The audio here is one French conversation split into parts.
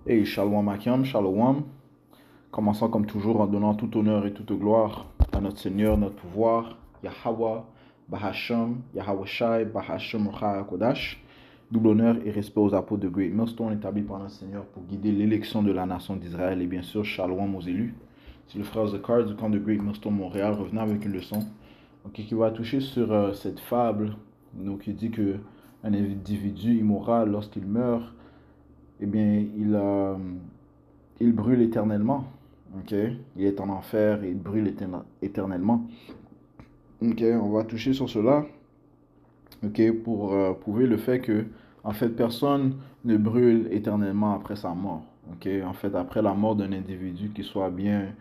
Hey, Shalom Akim, Shalom. Commençons comme toujours en donnant tout honneur et toute gloire à notre Seigneur, notre pouvoir, Yahweh, Bahasham, Yahweh Shai, Bahasham Ruach Kodash. Double honneur et respect aux apôtres de Great Millstone établis par notre Seigneur pour guider l'élection de la nation d'Israël et bien sûr Shalom aux élus. C'est le frère Zakar du camp de Great Millstone Montréal revenant avec une leçon qui va toucher sur cette fable qui dit que un individu immoral lorsqu'il meurt, eh bien il brûle éternellement. Ok, il est en enfer et il brûle éternellement. Ok, on va toucher sur cela. Ok, pour prouver le fait que, en fait, personne ne brûle éternellement après sa mort. Ok, en fait, après la mort d'un individu, qui soit bien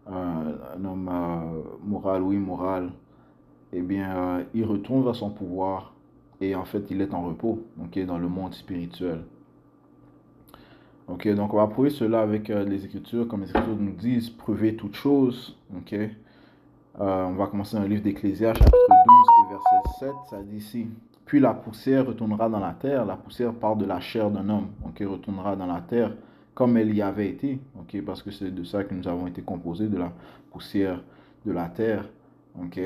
un homme moral ou immoral, eh bien, il retourne vers son pouvoir et en fait, il est en repos. Ok, dans le monde spirituel. Ok, donc on va prouver cela avec les Écritures, comme les Écritures nous disent, prouver toutes choses. Ok, on va commencer dans le livre d'Ecclésias, chapitre 12 et verset 7. Ça dit ici, puis la poussière retournera dans la terre. La poussière part de la chair d'un homme, ok, retournera dans la terre comme elle y avait été, ok, parce que c'est de ça que nous avons été composés, de la poussière de la terre, ok.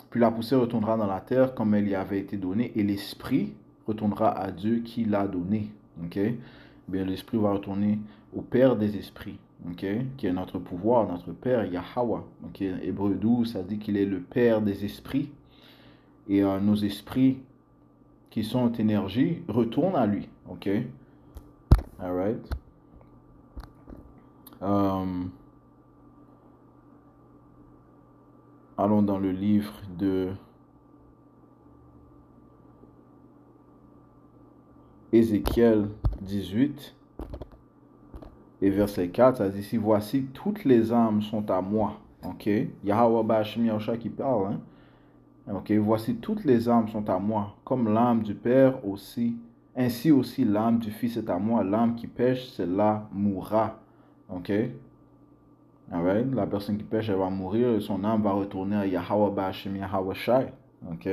Puis la poussière retournera dans la terre comme elle y avait été donnée, et l'esprit retournera à Dieu qui l'a donné, ok. Bien, l'esprit va retourner au Père des esprits, okay, qui est notre pouvoir, notre Père, Yahweh. Okay. Hébreu 12, ça dit qu'il est le Père des esprits. Et nos esprits qui sont énergie retournent à lui. Ok? All right. Allons dans le livre de Ézéchiel 18 et verset 4. Ça dit ici, voici, toutes les âmes sont à moi. Ok? Yahweh Bashim Yahusha qui parle. Hein? Ok, voici toutes les âmes sont à moi, comme l'âme du Père aussi, ainsi aussi l'âme du Fils est à moi, l'âme qui pêche, celle-là mourra. Ok, alright, la personne qui pêche, elle va mourir et son âme va retourner à Yahweh Bashim Yahweh Shai. Ok,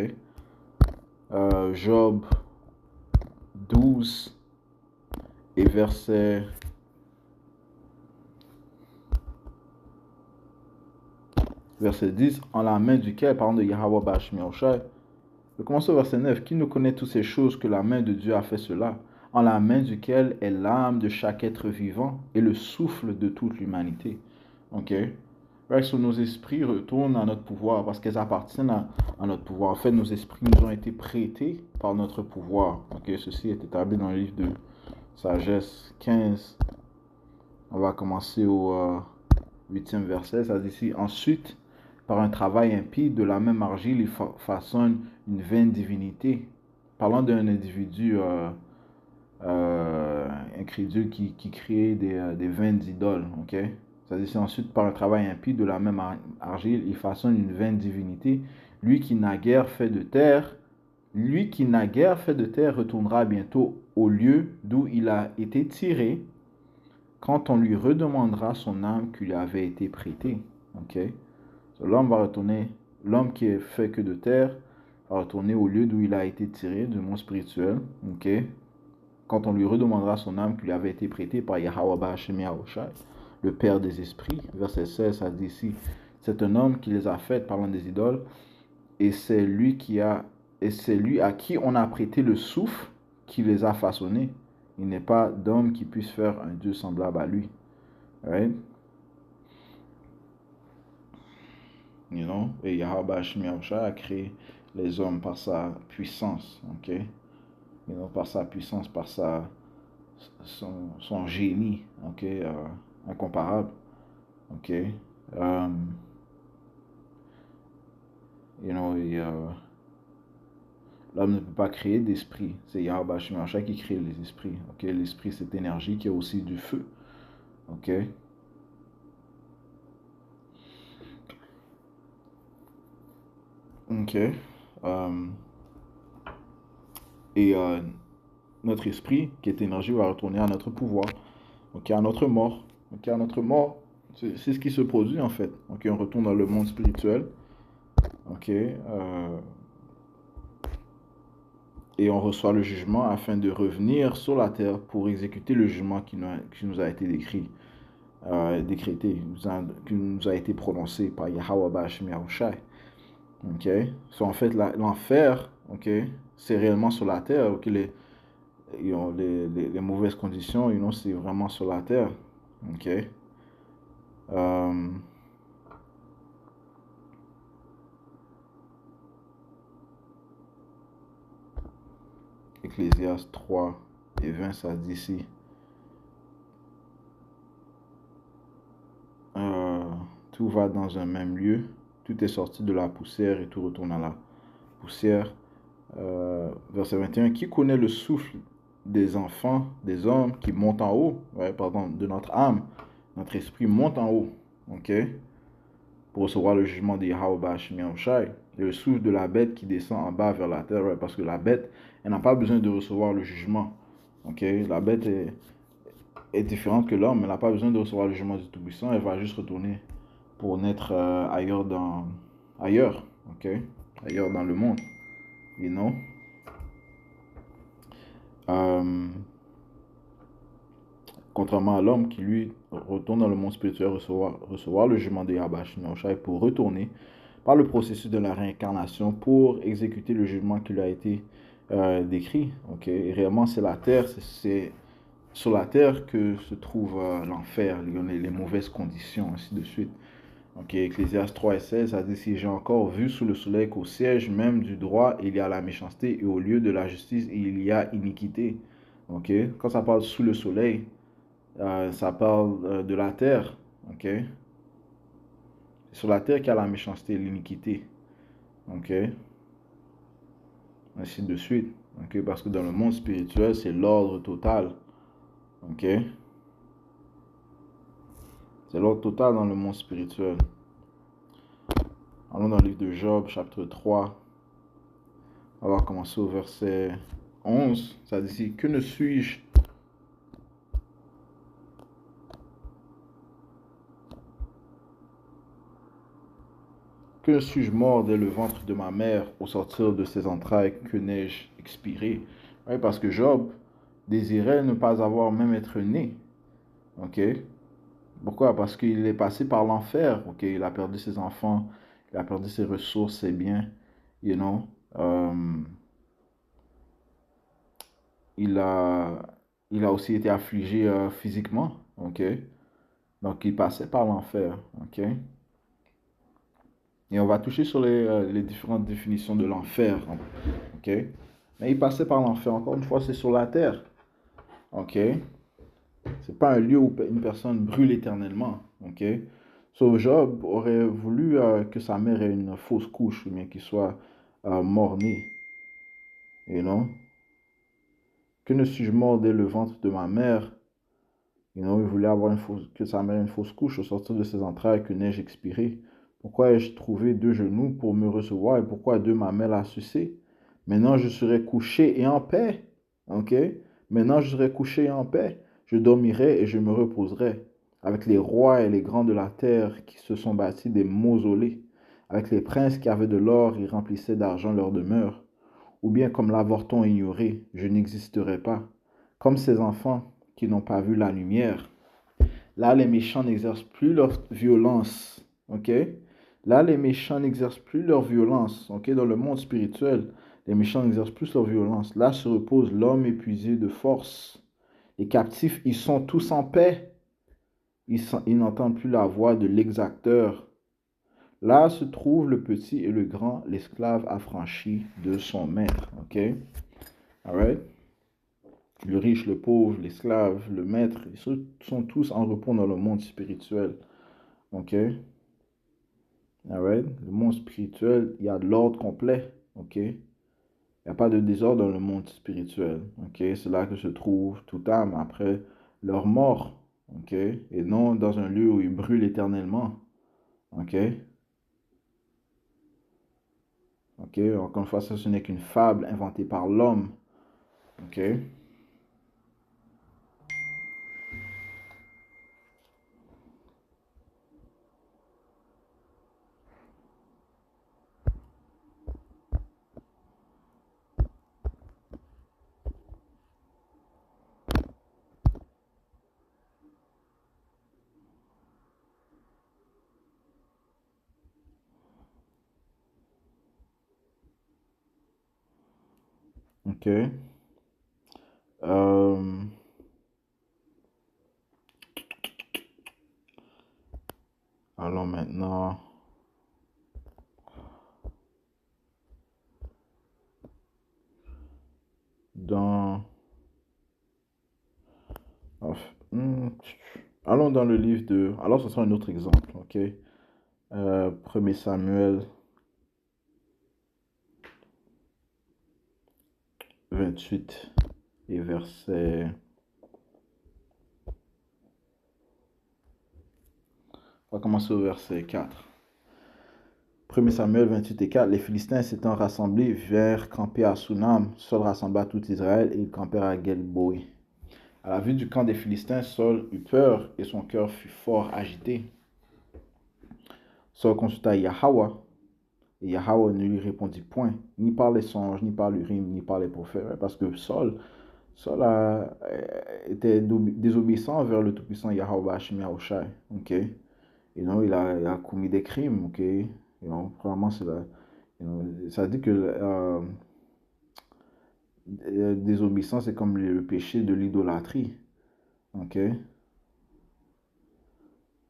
Job 12 et verset 10, en la main duquel, parlant de Yahweh Bashim Yahweh Shai. Je commence au verset 9. Qui nous connaît toutes ces choses que la main de Dieu a fait cela, en la main duquel est l'âme de chaque être vivant et le souffle de toute l'humanité. Ok? Right, so nos esprits retournent à notre pouvoir parce qu'elles appartiennent à notre pouvoir. En fait, nos esprits nous ont été prêtés par notre pouvoir. Ok? Ceci est établi dans le livre de Sagesse 15. On va commencer au 8e verset. Ça dit ici, ensuite, par un travail impie, de la même argile, il façonne une vaine divinité. Parlant d'un individu incrédule qui crée des vaines idoles. Ok? Ça dit ici, ensuite, par un travail impie, de la même argile, il façonne une vaine divinité. Lui qui naguère fait de terre, lui qui naguère fait de terre retournera bientôt au lieu d'où il a été tiré quand on lui redemandera son âme qui lui avait été prêtée. Ok? So, l'homme va retourner, l'homme qui est fait que de terre va retourner au lieu d'où il a été tiré, du monde spirituel. Ok? Quand on lui redemandera son âme qui lui avait été prêtée par Yahweh Ba'ashem Yahushai, le Père des esprits. Verset 16, ça dit ici, c'est un homme qui les a faites parlant des idoles, et c'est lui à qui on a prêté le souffle qui les a façonnés. Il n'est pas d'homme qui puisse faire un Dieu semblable à lui. Right? You know? Et Yahweh Hashem Yahushua a créé les hommes par sa puissance. Ok? You know, par sa puissance, par son génie. Ok? Incomparable. Ok? You know, l'homme ne peut pas créer d'esprit. C'est Yahweh Hashem Yahushua qui crée les esprits. Ok? L'esprit, c'est énergie qui est aussi du feu. Ok? Ok. Et notre esprit, qui est énergie, va retourner à notre pouvoir. Ok, à notre mort. Ok, à notre mort, c'est ce qui se produit en fait. Ok, on retourne dans le monde spirituel. Ok, et on reçoit le jugement afin de revenir sur la terre pour exécuter le jugement qui nous a été décrété, qui nous a été prononcé par Yahweh Ba'ashem Yahushai. Ok? So, en fait, l'enfer, ok, c'est réellement sur la terre. Ok? Les mauvaises conditions, c'est vraiment sur la terre. Ok? Euh, Ecclésiaste 3 et 20, ça dit ici. Euh, Tout va dans un même lieu, tout est sorti de la poussière et tout retourne à la poussière. Verset 21, qui connaît le souffle des enfants, des hommes qui montent en haut, ouais, pardon, de notre âme, notre esprit monte en haut, ok, pour recevoir le jugement des Yahweh Ba'ashem Yahushai, et le souffle de la bête qui descend en bas vers la terre, ouais, parce que la bête, elle n'a pas besoin de recevoir le jugement, ok, la bête est différente que l'homme, elle n'a pas besoin de recevoir le jugement du Tout-Puissant, elle va juste retourner pour naître ailleurs, ok, ailleurs dans le monde, you know. Euh, Contrairement à l'homme qui, lui, retourne dans le monde spirituel recevoir le jugement de Yahweh Shai pour retourner par le processus de la réincarnation pour exécuter le jugement qui lui a été décrit. Okay? Et réellement, c'est la terre, c'est sur la terre que se trouve l'enfer, les mauvaises conditions, ainsi de suite. Okay? Ecclésiaste 3 et 16 a dit, si j'ai encore vu sous le soleil qu'au siège même du droit, il y a la méchanceté, et au lieu de la justice, il y a iniquité. Okay? Quand ça parle sous le soleil, ça parle de la terre, ok? C'est sur la terre qu'il y a la méchanceté et l'iniquité, ok? Ainsi de suite, ok? Parce que dans le monde spirituel, c'est l'ordre total, ok? C'est l'ordre total dans le monde spirituel. Allons dans le livre de Job, chapitre 3. On va commencer au verset 11. Ça dit ici, que ne suis-je mort dès le ventre de ma mère au sortir de ses entrailles, que n'ai-je expiré? Oui, parce que Job désirait ne pas avoir même être né. Ok? Pourquoi? Parce qu'il est passé par l'enfer. Ok? Il a perdu ses enfants, il a perdu ses ressources, ses biens. You know? Euh, il a, il a aussi été affligé physiquement. Ok? Donc il passait par l'enfer. Ok? Et on va toucher sur les différentes définitions de l'enfer. Ok? Mais il passait par l'enfer. Encore une fois, c'est sur la terre. Ok? C'est pas un lieu où une personne brûle éternellement. Ok? So, Job aurait voulu que sa mère ait une fausse couche ou bien qu'il soit mort-né. You know? Que ne suis-je mort dès le ventre de ma mère? You know, il voulait avoir que sa mère ait une fausse couche au sortir de ses entrailles, que n'ai-je expiré? Pourquoi ai-je trouvé deux genoux pour me recevoir et pourquoi deux mamelles à sucer? Maintenant je serai couché et en paix. Ok? Maintenant je serai couché et en paix. Je dormirai et je me reposerai. Avec les rois et les grands de la terre qui se sont bâtis des mausolées. Avec les princes qui avaient de l'or, ils remplissaient d'argent leur demeure. Ou bien comme l'avorton ignoré, je n'existerai pas. Comme ces enfants qui n'ont pas vu la lumière. Là, les méchants n'exercent plus leur violence. Ok? Là, les méchants n'exercent plus leur violence. Ok? Dans le monde spirituel, les méchants n'exercent plus leur violence. Là se repose l'homme épuisé de force. Les captifs, ils sont tous en paix. Ils n'entendent plus la voix de l'exacteur. Là se trouve le petit et le grand, l'esclave affranchi de son maître. Ok? Alright? Le riche, le pauvre, l'esclave, le maître, ils sont tous en repos dans le monde spirituel. Ok? Alright? Le monde spirituel, il y a de l'ordre complet. Ok? Il n'y a pas de désordre dans le monde spirituel. Ok? C'est là que se trouve toute âme après leur mort. Ok? Et non dans un lieu où ils brûlent éternellement. Ok? Ok? Encore une fois, ça, ce n'est qu'une fable inventée par l'homme. Ok? Ok. Euh, allons maintenant dans... allons dans le livre de... Alors, ce sera un autre exemple, ok? 1 Samuel 28 et verset... On va commencer au verset 4. 1 Samuel 28 et 4. Les Philistins s'étant rassemblés vinrent camper à Sunam. Saul rassembla tout Israël et ils campèrent à Gelboï. À la vue du camp des Philistins, Saul eut peur et son cœur fut fort agité. Saul consulta Yahweh et Yahweh ne lui répondit point, ni par les songes, ni par l'Urim, ni par les prophètes, parce que Saul était désobéissant vers le Tout-Puissant Yahweh Hashem Yahushai. Ok? Et non, il a commis des crimes. Ok? Et non, premièrement, ça dit que désobéissance, c'est comme le péché de l'idolâtrie. Ok?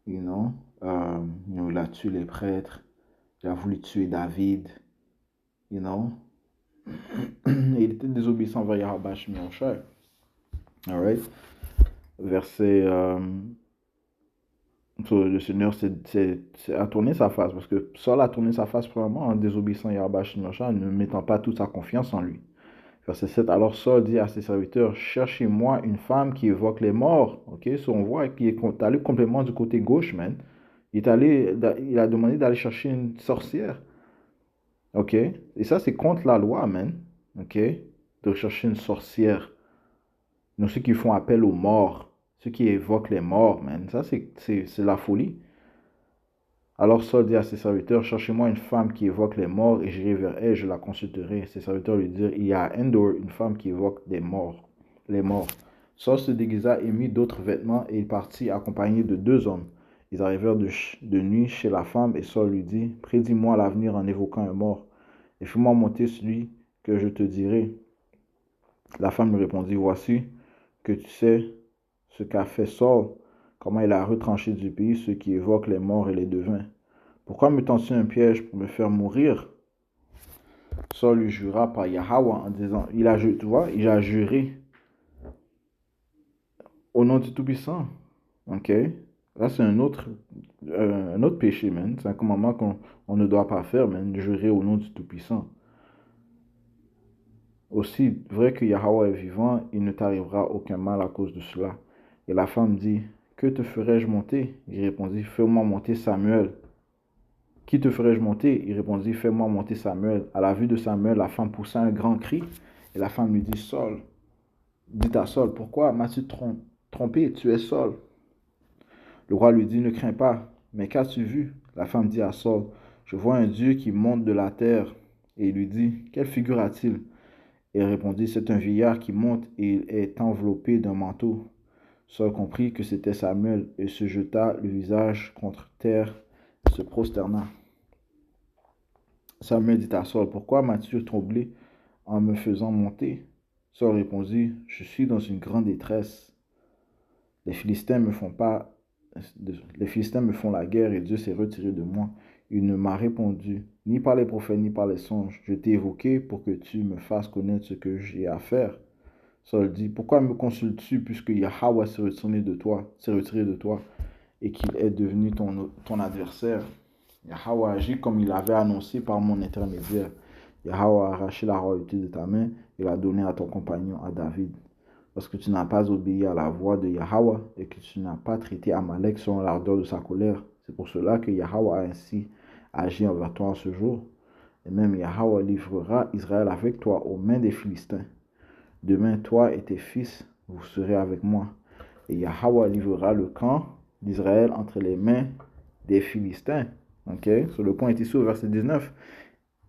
You know? Il a tué les prêtres. Il a voulu tuer David. You know? Et il était désobéissant envers Yahweh Shai. Alright? Verset. Le Seigneur a tourné sa face. Parce que Saul a tourné sa face premièrement en désobéissant à Yahweh Shai, ne mettant pas toute sa confiance en lui. Verset 7. Alors Saul dit à ses serviteurs, cherchez-moi une femme qui évoque les morts. Ok? So on voit qu'il est allé complètement du côté gauche, man. Il a demandé d'aller chercher une sorcière. Ok? Et ça, c'est contre la loi, man. Ok? De chercher une sorcière. Donc, ceux qui font appel aux morts. Ceux qui évoquent les morts, man. Ça, c'est la folie. Alors Saul dit à ses serviteurs, cherchez-moi une femme qui évoque les morts et j'irai vers elle, je la consulterai. Ses serviteurs lui dirent, il y a à Endor une femme qui évoque des morts, les morts. Saul se déguisa et mit d'autres vêtements et il partit accompagné de 2 hommes. Ils arrivèrent de nuit chez la femme et Saul lui dit, prédis-moi l'avenir en évoquant un mort et fais-moi monter celui que je te dirai. La femme lui répondit, voici que tu sais ce qu'a fait Saul, comment il a retranché du pays ceux qui évoquent les morts et les devins. Pourquoi me tends-tu un piège pour me faire mourir? Saul lui jura par Yahweh en disant, tu vois, il a juré au nom du Tout-Puissant. Ok? Là, c'est un autre péché, man. C'est un commandement qu'on ne doit pas faire, man, de jurer au nom du Tout-Puissant. Aussi vrai que Yahweh est vivant, il ne t'arrivera aucun mal à cause de cela. Et la femme dit, que te ferais-je monter? Il répondit, fais-moi monter Samuel. Qui te ferais-je monter? Il répondit, fais-moi monter Samuel. À la vue de Samuel, la femme poussa un grand cri. Et la femme lui dit, Saul, dit à Saul, pourquoi m'as-tu trompé? Tu es Saul. Le roi lui dit, ne crains pas. Mais qu'as-tu vu? La femme dit à Saul, je vois un Dieu qui monte de la terre. Et il lui dit, quelle figure a-t-il? Et il répondit, c'est un vieillard qui monte et il est enveloppé d'un manteau. Saul comprit que c'était Samuel et se jeta le visage contre terre et se prosterna. Samuel dit à Saul, pourquoi m'as-tu troublé en me faisant monter? Saul répondit, je suis dans une grande détresse. Les Philistins me font pas, les Philistins me font la guerre et Dieu s'est retiré de moi. Il ne m'a répondu, ni par les prophètes, ni par les songes. Je t'ai évoqué pour que tu me fasses connaître ce que j'ai à faire. Saul dit, pourquoi me consultes-tu puisque Yahweh s'est retiré de toi et qu'il est devenu ton adversaire? Yahweh agit comme il avait annoncé par mon intermédiaire. Yahweh a arraché la royauté de ta main et l'a donnée à ton compagnon, à David. Parce que tu n'as pas obéi à la voix de Yahweh et que tu n'as pas traité Amalek selon l'ardeur de sa colère. C'est pour cela que Yahweh a ainsi agi envers toi en ce jour. Et même Yahweh livrera Israël avec toi aux mains des Philistins. Demain, toi et tes fils, vous serez avec moi. Et Yahweh livrera le camp d'Israël entre les mains des Philistins. Ok? Sur le point est ici au verset 19.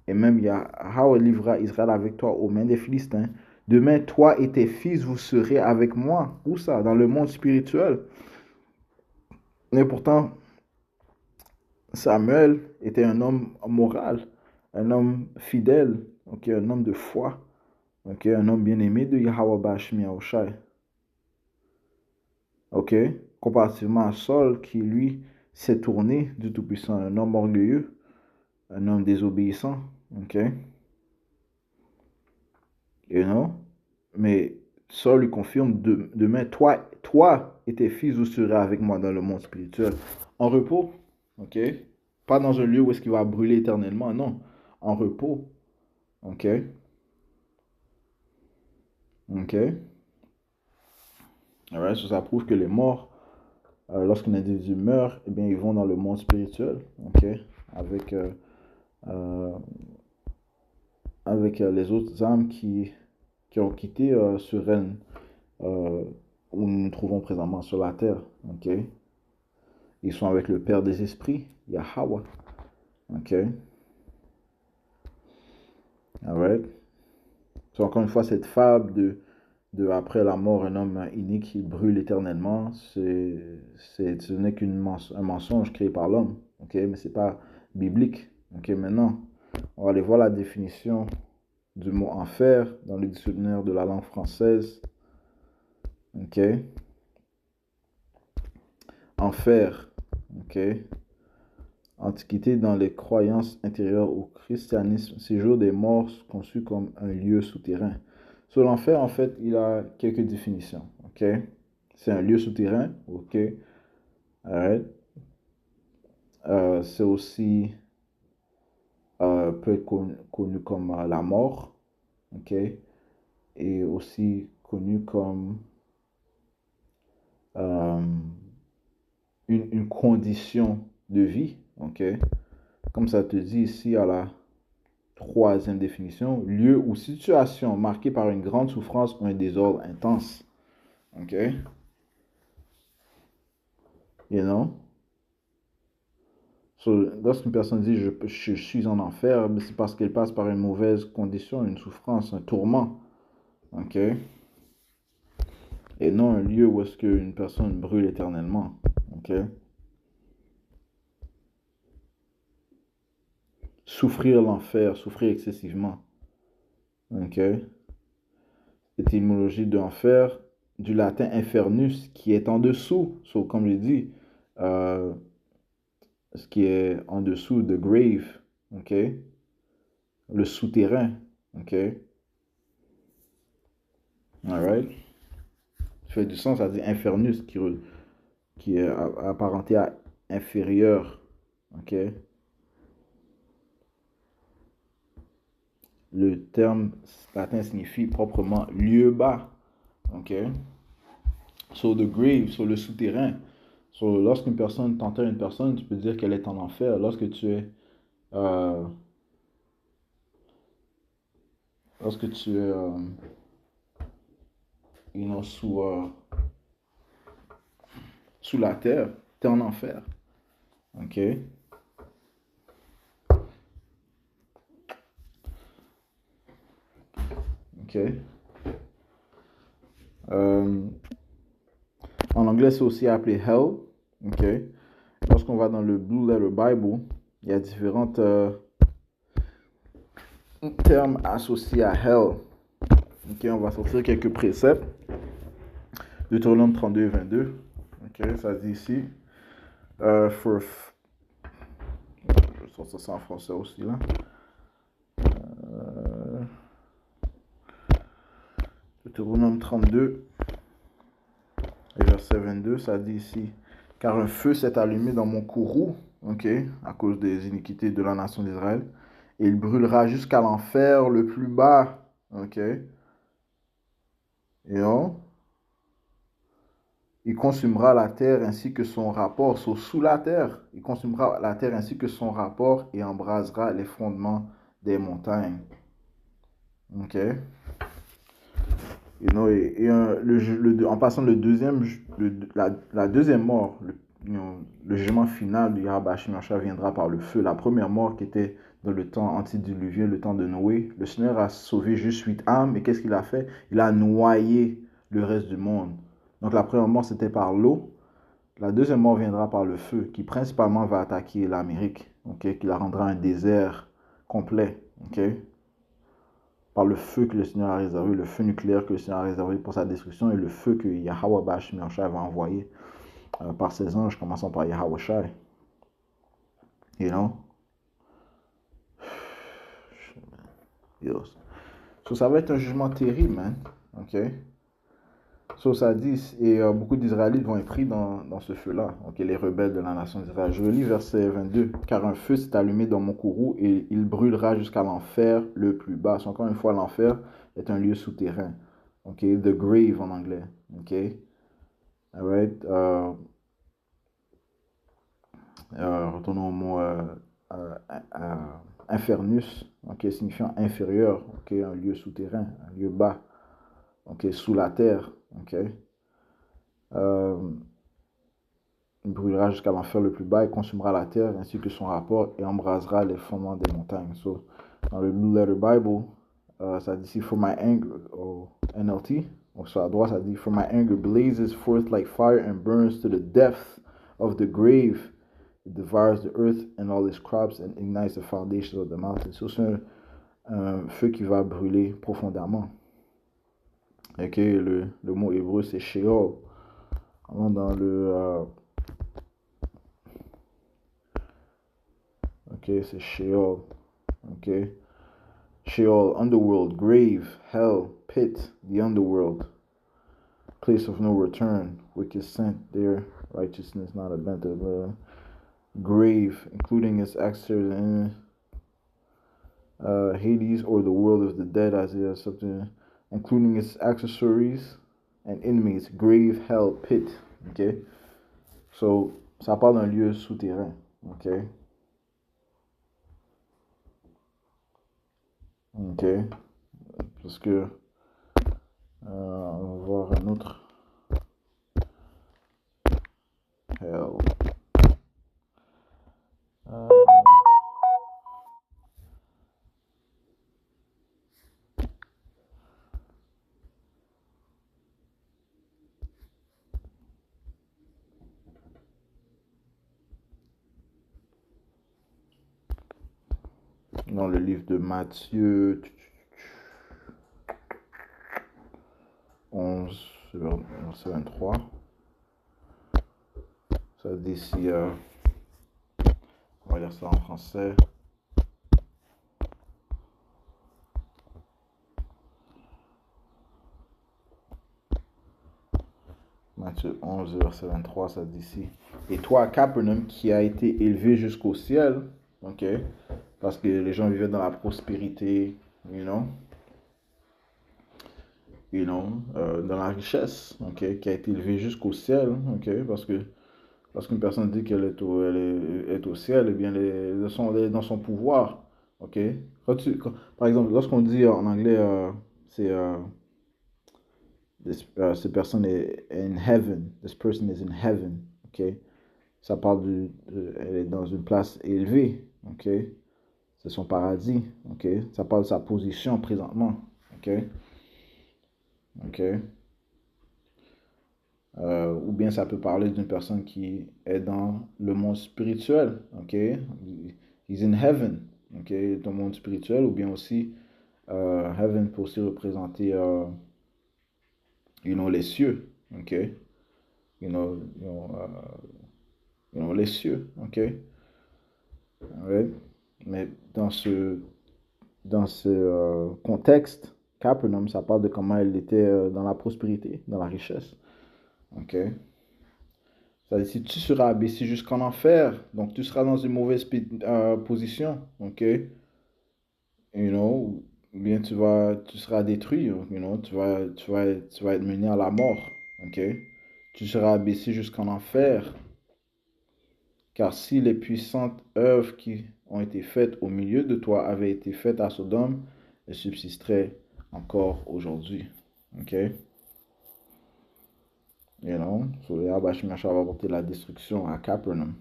Et même Yahweh livrera Israël avec toi aux mains des Philistins. Demain, toi et tes fils, vous serez avec moi. Où ça? Dans le monde spirituel. Mais pourtant, Samuel était un homme moral, un homme fidèle, okay? Un homme de foi. Ok, un homme bien-aimé de Yahweh Bashmi Yahushai. Ok, comparativement à Saul qui, lui, s'est tourné du Tout-Puissant, un homme orgueilleux, un homme désobéissant. Ok, you know? Mais Saul lui confirme, demain, toi et tes fils, vous serez avec moi dans le monde spirituel. En repos, ok? Pas dans un lieu où est-ce qu'il va brûler éternellement, non. En repos, ok? Ok? Alright, ça prouve que les morts, lorsqu'un individu meurt, eh bien, ils vont dans le monde spirituel, ok? Avec, euh, euh, avec les autres âmes qui ont quitté ce règne où nous nous trouvons présentement sur la terre, ok? Ils sont avec le Père des esprits, Yahweh. Ok? Alright? So, encore une fois, cette fable de après la mort, un homme inique qui brûle éternellement, ce n'est un mensonge créé par l'homme. Ok? Mais c'est pas biblique. Ok? Maintenant, on va aller voir la définition du mot enfer dans le dictionnaire de la langue française. Ok? Enfer. Ok? Antiquité dans les croyances intérieures au christianisme, séjour des morts conçu comme un lieu souterrain. Sur l'enfer, en fait, il a quelques définitions. Ok, c'est un lieu souterrain. Ok, alright. C'est aussi peut être connu comme la mort. Ok, et aussi connu comme euh, une condition de vie. Ok, comme ça te dit ici à la troisième définition, lieu ou situation marquée par une grande souffrance ou un désordre intense. OK? You know? So, lorsqu'une personne dit je suis en enfer, c'est parce qu'elle passe par une mauvaise condition, une souffrance, un tourment. OK? Et non un lieu où est-ce qu'une personne brûle éternellement. OK? Souffrir l'enfer, souffrir excessivement. OK? Étymologie de enfer, du latin infernus, qui est en dessous. So, comme je dis, euh, ce qui est en dessous de grave, ok? Le souterrain, ok? Alright? Ça fait du sens, ça dit infernus, qui est apparenté à inférieur, ok? Le terme latin signifie proprement lieu bas, ok? So the grave, sur le souterrain. So, lorsqu'une personne t'enterre une personne, tu peux dire qu'elle est en enfer. Euh, lorsque tu es, sous la terre, tu es en enfer. Ok? Ok? Euh, en anglais, c'est aussi appelé hell. Ok? Lorsqu'on va dans le Blue Letter Bible, il y a différents termes associés à hell. Ok? On va sortir quelques préceptes. Deutéronome 32, 22. Ok? Ça dit ici. Je vais sortir ça en français aussi là. Euh, Deutéronome 32, verset 22, ça dit ici, car un feu s'est allumé dans mon courroux, ok, à cause des iniquités de la nation d'Israël, et il brûlera jusqu'à l'enfer le plus bas, ok, et il consumera la terre ainsi que son rapport, sous la terre, il consumera la terre ainsi que son rapport et embrasera les fondements des montagnes, ok. En passant la deuxième mort, le jugement final du Yahweh Mashiach viendra par le feu. La première mort qui était dans le temps antédiluvien, le temps de Noé, le Seigneur a sauvé juste 8 âmes. Et qu'est-ce qu'il a fait? Il a noyé le reste du monde. Donc la première mort, c'était par l'eau. La deuxième mort viendra par le feu, qui principalement va attaquer l'Amérique, ok, qui la rendra un désert complet. Ok. par le feu que le Seigneur a réservé, le feu nucléaire que le Seigneur a réservé pour sa destruction et le feu que Yahweh Bashim Yahushua va envoyer par ses anges, commençant par Yahweh Shai. You know? Yes. So, ça va être un jugement terrible, man. OK? So, ça dit, et beaucoup d'Israélites vont être pris dans ce feu-là. OK, les rebelles de la nation d'Israël. Je relis verset 22. Car un feu s'est allumé dans mon courroux et il brûlera jusqu'à l'enfer le plus bas. So, encore une fois, l'enfer est un lieu souterrain. OK, the grave en anglais. OK? Alright. Retournons au mot infernus, okay, signifiant inférieur, okay, un lieu souterrain, un lieu bas, okay, sous la terre. Okay. Il brûlera jusqu'à l'enfer le plus bas et consumera la terre ainsi que son rapport et embrasera les fondements des montagnes. So, dans le Blue Letter Bible, ça dit ici, for my anger, au NLT, sur la droite, ça dit, for my anger blazes forth like fire and burns to the depth of the grave. It devours the earth and all its crops and ignites the foundations of the mountains. So, c'est un feu qui va brûler profondément. Ok, le mot hébreu c'est Sheol. Alors, dans le ok, c'est Sheol. Ok, Sheol, underworld, grave, hell, pit, the underworld, place of no return, wicked sent there, righteousness not abandoned. Grave, including its accessories in Hades or the world of the dead, Isaiah something, including its accessories and enemies, grave, hell, pit. Okay, so ça parle d'un lieu souterrain. Okay, okay, parce que on va voir un autre hell. Dans le livre de Matthieu 11, verset 23, ça dit ici, on va lire ça en français. Matthieu 11, verset 23, ça dit ici. Et toi, Capernaum, qui a été élevé jusqu'au ciel, ok, parce que les gens vivaient dans la prospérité, dans la richesse, ok, qui a été élevé jusqu'au ciel, ok, parce que lorsqu'une personne dit qu'elle est au ciel, eh bien, elle est dans son pouvoir, ok. Par exemple, lorsqu'on dit en anglais, c'est cette personne est in heaven, this person is in heaven, ok. Ça parle elle est dans une place élevée, ok. C'est son paradis, ok. Ça parle de sa position présentement, ok. Ok. Ou bien ça peut parler d'une personne qui est dans le monde spirituel, ok. He's in heaven, ok. Dans le monde spirituel, ou bien aussi heaven peut aussi représenter, les cieux, ok. Les cieux, ok. Right? Mais dans ce contexte, Capernaum, ça parle de comment elle était dans la prospérité, dans la richesse. Ok. Ça dit, si tu seras abaissé jusqu'en enfer, donc tu seras dans une mauvaise position. Ok. Bien tu seras détruit. Tu vas être mené à la mort. Ok. Tu seras abaissé jusqu'en enfer. Car si les puissantes œuvres qui ont été faites au milieu de toi avaient été faites à Sodome, elles subsisteraient encore aujourd'hui. Ok? So Yahweh Shemashah va apporter la destruction à Capernaum.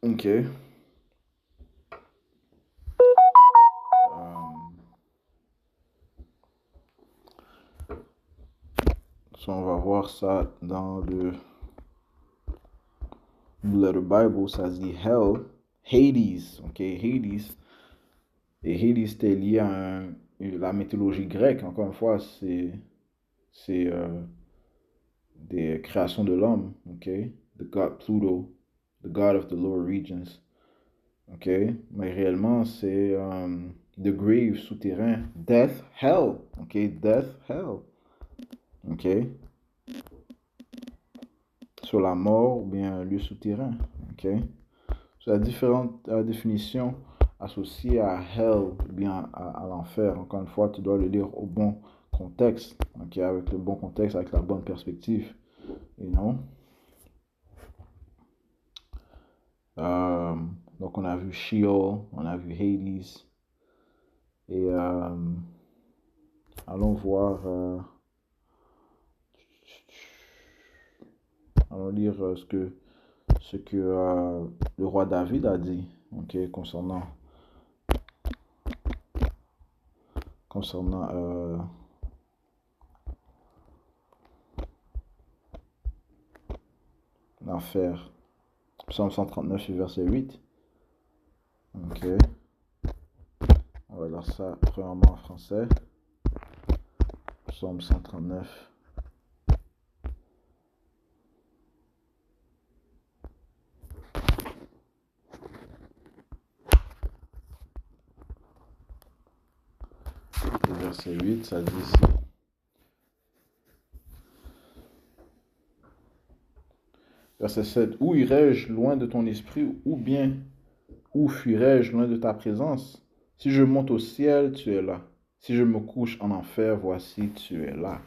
Ok. So on va voir ça dans le Letter Bible, ça dit hell Hades, ok, Hades. Et Hades était lié à la mythologie grecque, encore une fois, c'est des créations de l'homme, ok? The god Pluto, the god of the lower regions, ok? Mais réellement, c'est the grave, souterrain, death, hell, ok? Death, hell, ok? Sur la mort ou bien un lieu souterrain, ok? C'est la différente définition associée à hell ou bien à l'enfer. Encore une fois, tu dois le lire au bon contexte, ok? Avec le bon contexte, avec la bonne perspective, you know? Euh, donc on a vu Sheol, on a vu Hades. Et allons voir, allons lire ce que le roi David a dit, ok, concernant l'enfer. Psaume 139, verset 8. Ok, on va lire ça premièrement en français. Psaume 139. Verset 8, ça dit ici. Verset 7. Où irai-je loin de ton esprit, ou bien où fuirai-je loin de ta présence? Si je monte au ciel, tu es là. Si je me couche en enfer, voici, tu es là.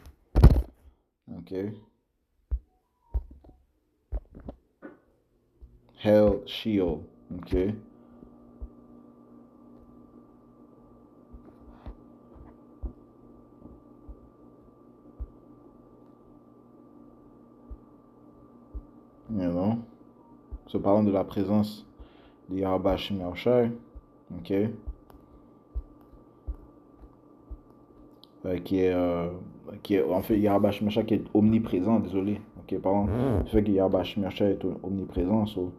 Ok. Hell, Sheol. Ok. You know. So, parlant de la présence de Yahweh Shem Yahushai. Ok. Qui est, en fait, Yahweh Shem Yahushai qui est omniprésent, désolé. Ok, parlant du fait que Yahweh Shem Yahushai est omniprésent. So,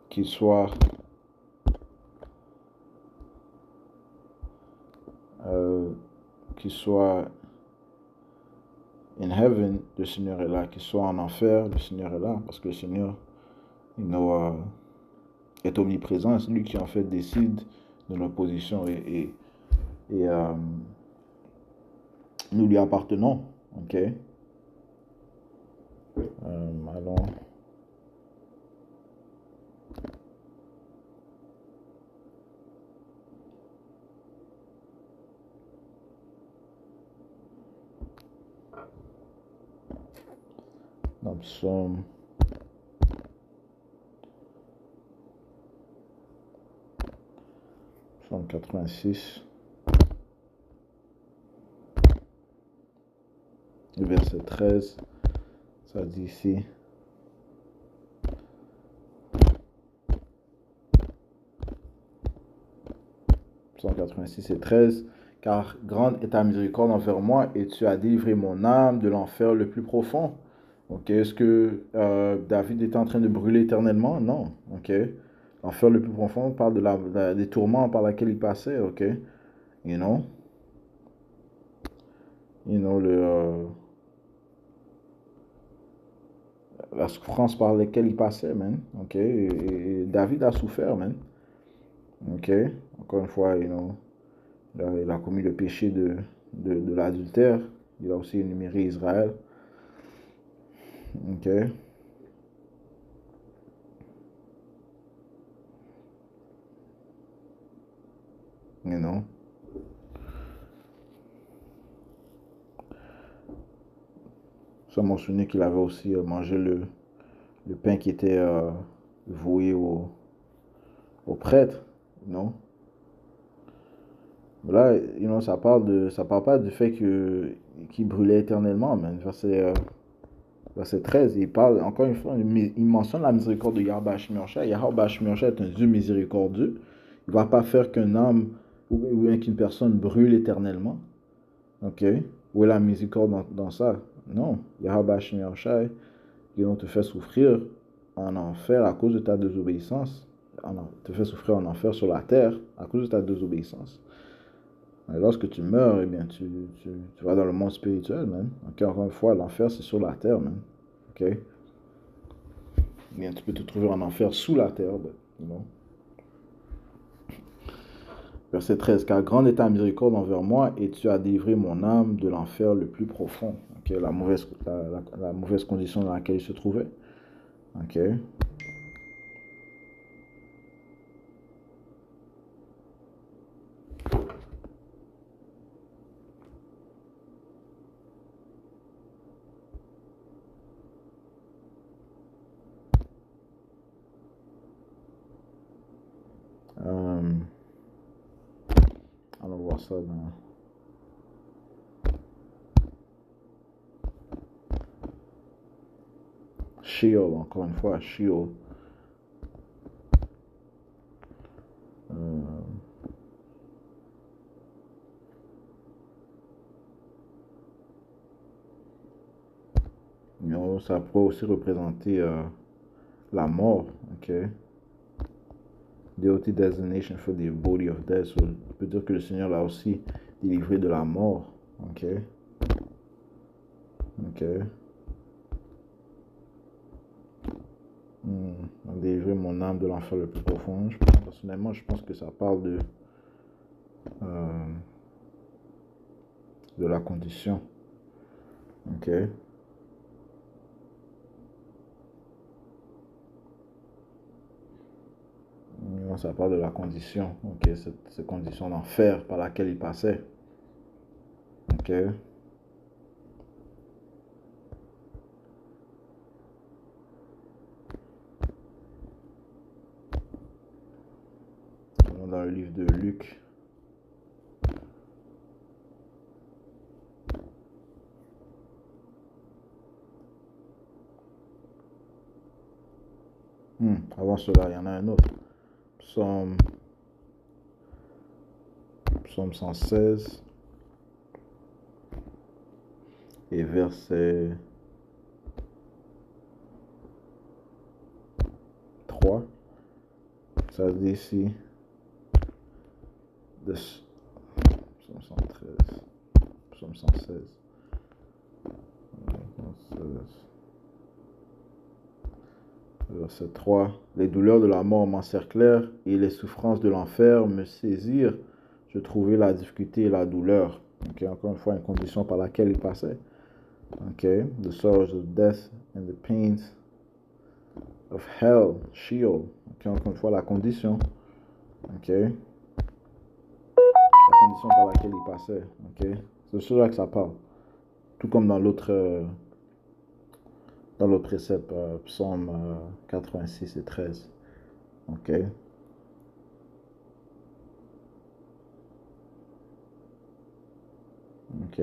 qu'il soit euh, qu'il soit in heaven, le Seigneur est là. Qu'il soit en enfer, le Seigneur est là. Parce que le Seigneur, you know, est omniprésent. C'est lui qui en fait décide de notre position et nous lui appartenons. Ok. Allons. Dans Psaume 86, le verset 13, ça dit ici. Psaume 86 et 13. Car grande est ta miséricorde envers moi et tu as délivré mon âme de l'enfer le plus profond. Ok, est-ce que David est en train de brûler éternellement? Non. Ok. L'enfer le plus profond parle des tourments par lesquels il passait. Ok. You know? You know, la souffrance par laquelle il passait, man. Ok. Et David a souffert, man. Ok. Encore une fois, you know, il a commis le péché de l'adultère. Il a aussi énuméré Israël. Ok. You know. Ça mentionnait qu'il avait aussi mangé le pain qui était voué au prêtre. Non. Là, you know, ça parle pas du fait qu'il brûlait éternellement, man. Verset 13, il parle, encore une fois, il mentionne la miséricorde de Yahweh Shmircha. Yahweh Shmircha est un Dieu miséricordieux. Il ne va pas faire qu'un homme ou qu'une personne brûle éternellement. Ok? Où est la miséricorde dans ça? Non. Yahweh Shmircha, il te fait souffrir en enfer à cause de ta désobéissance. Te fait souffrir en enfer sur la terre à cause de ta désobéissance. Et lorsque tu meurs, eh bien, tu vas dans le monde spirituel, man. Ok, encore une fois, l'enfer, c'est sur la terre, man. Ok? Eh bien, tu peux te trouver en enfer sous la terre, but, you know. Verset 13. Car grande est ta miséricorde envers moi, et tu as délivré mon âme de l'enfer le plus profond. Ok, la mauvaise condition dans laquelle il se trouvait. Ok. On va voir ça dans Sheol, encore une fois, Sheol. Ça pourrait aussi représenter la mort. Ok. Deity designation for the body of death. So, on peut dire que le Seigneur l'a aussi délivré de la mort. Ok. Ok. Délivrer mon âme de l'enfer le plus profond. Personnellement, je pense que ça parle de la condition. Ok. Ça parle de la condition. Ok. Cette condition d'enfer par laquelle il passait. Ok. Dans le livre de Luc. Avant cela, il y en a un autre. Psaume 116 et verset 3. Ça dit ici, Psaume 113, Psaume 116, verset 3. Les douleurs de la mort m'encerclèrent et les souffrances de l'enfer me saisirent. Je trouvais la difficulté et la douleur. Okay, encore une fois, une condition par laquelle il passait. Okay, the sorrows of death and the pains of hell, Sheol. Okay, encore une fois, la condition. Okay. La condition par laquelle il passait. Okay. C'est sur là que ça parle. Tout comme dans l'autre précepte, psaume 86 et 13. Ok. Ok.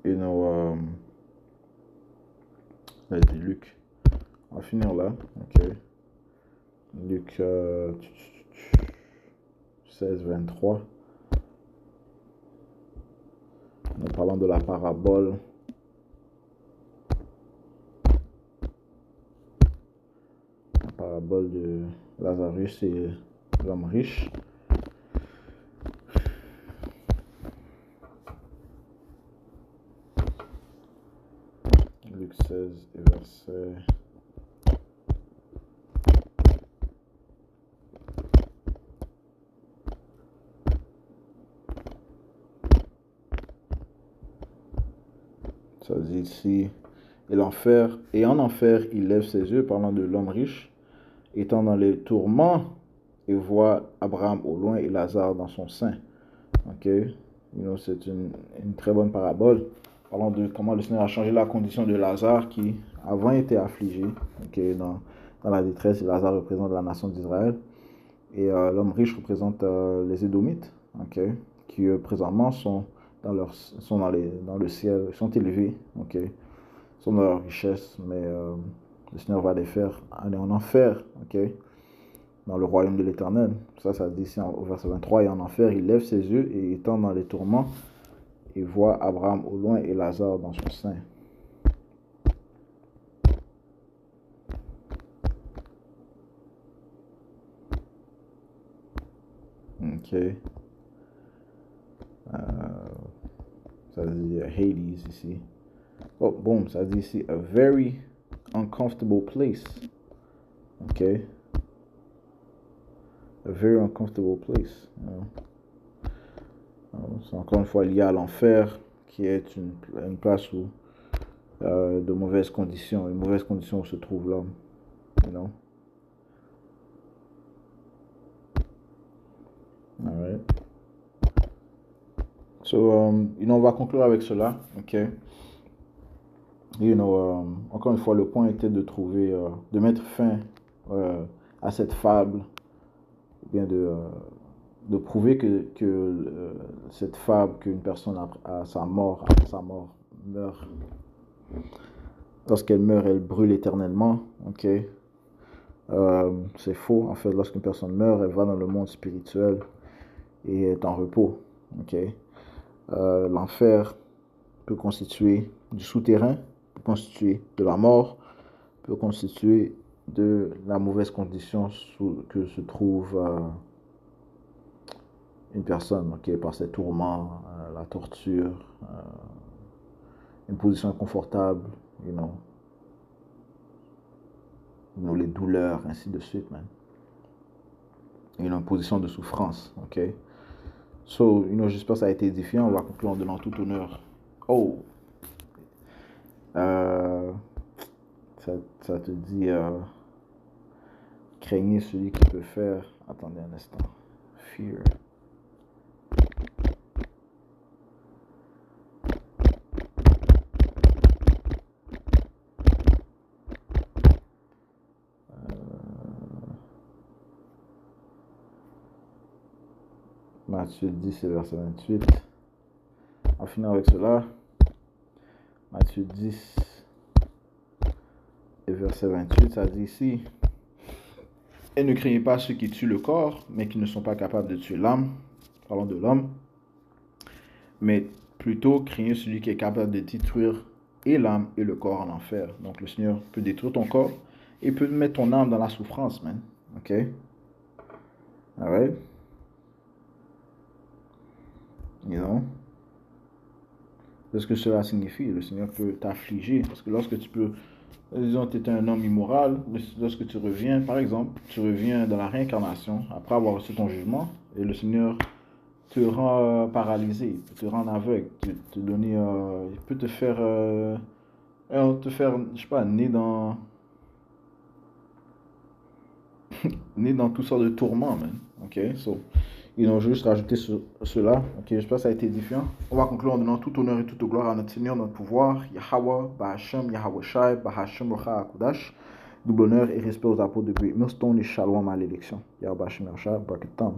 You know, vas-y, Luc. On va finir là. Ok. Luc 16, 23. En parlant de la parabole. La parabole de Lazarus et l'homme riche. Luc 16 et verset 'ça dit ici, et en enfer, il lève ses yeux, parlant de l'homme riche, étant dans les tourments, et voit Abraham au loin et Lazare dans son sein. Ok, c'est une très bonne parabole, parlant de comment le Seigneur a changé la condition de Lazare qui avant était affligé, okay, dans la détresse. Et Lazare représente la nation d'Israël, et l'homme riche représente les Édomites, okay, qui présentement sont dans le ciel, sont élevés, okay, sont dans leur richesse, mais le Seigneur va les faire aller en enfer, okay, dans le royaume de l'Éternel. Ça dit ici au verset 23, et en enfer, il lève ses yeux, et étant dans les tourments, et voit Abraham au loin et Lazare dans son sein. Ok. Ça dit Hades ici. Oh, boom, ça dit ici a very uncomfortable place. Ok. A very uncomfortable place. C'est encore une fois lié à l'enfer, qui est une place où de mauvaises conditions, une mauvaise condition où se trouve l'homme. You know? Alright. So, on va conclure avec cela. Ok. Encore une fois, le point était de trouver, de mettre fin à cette fable, ou bien de prouver que cette fable qu'une personne après sa mort meurt. Lorsqu'elle meurt, elle brûle éternellement. Ok. C'est faux. En fait, lorsqu'une personne meurt, elle va dans le monde spirituel et est en repos. Ok. L'enfer peut constituer du souterrain, peut constituer de la mort, peut constituer de la mauvaise condition que se trouve une personne, okay, par ses tourments, la torture, une position inconfortable, les douleurs, ainsi de suite, man. Une position de souffrance, ok. So, j'espère que ça a été édifiant. On va conclure en donnant tout honneur. Oh, ça te dit, craignez celui qui peut faire. Attendez un instant. Fear. Matthieu 10 et verset 28. En finissant avec cela, Matthieu 10 et verset 28, ça dit ici, et ne craignez pas ceux qui tuent le corps, mais qui ne sont pas capables de tuer l'âme. Parlons de l'homme. Mais plutôt craignez celui qui est capable de détruire et l'âme et le corps en enfer. Donc le Seigneur peut détruire ton corps et peut mettre ton âme dans la souffrance, man. Ok? Alright? C'est ce que cela signifie. Le Seigneur peut t'affliger. Parce que lorsque tu peux, disons, tu étais un homme immoral, lorsque tu reviens, par exemple, tu reviens dans la réincarnation, après avoir reçu ton jugement, et le Seigneur te rend paralysé, te rend aveugle, te donner, il peut te faire, je sais pas, né dans toutes sortes de tourments, man. Ok? So, ils ont juste rajouté cela. Ok, j'espère que ça a été édifiant. On va conclure en donnant tout honneur et toute gloire à notre Seigneur, notre pouvoir, Yahweh, Bahashem, Yahweh Shai, Bahashem Rocha Akudash. Double honneur et respect aux apôtres de Great Millstone et shalom à l'élection. Yahweh Bahashem Yahweh Shai, Baketam.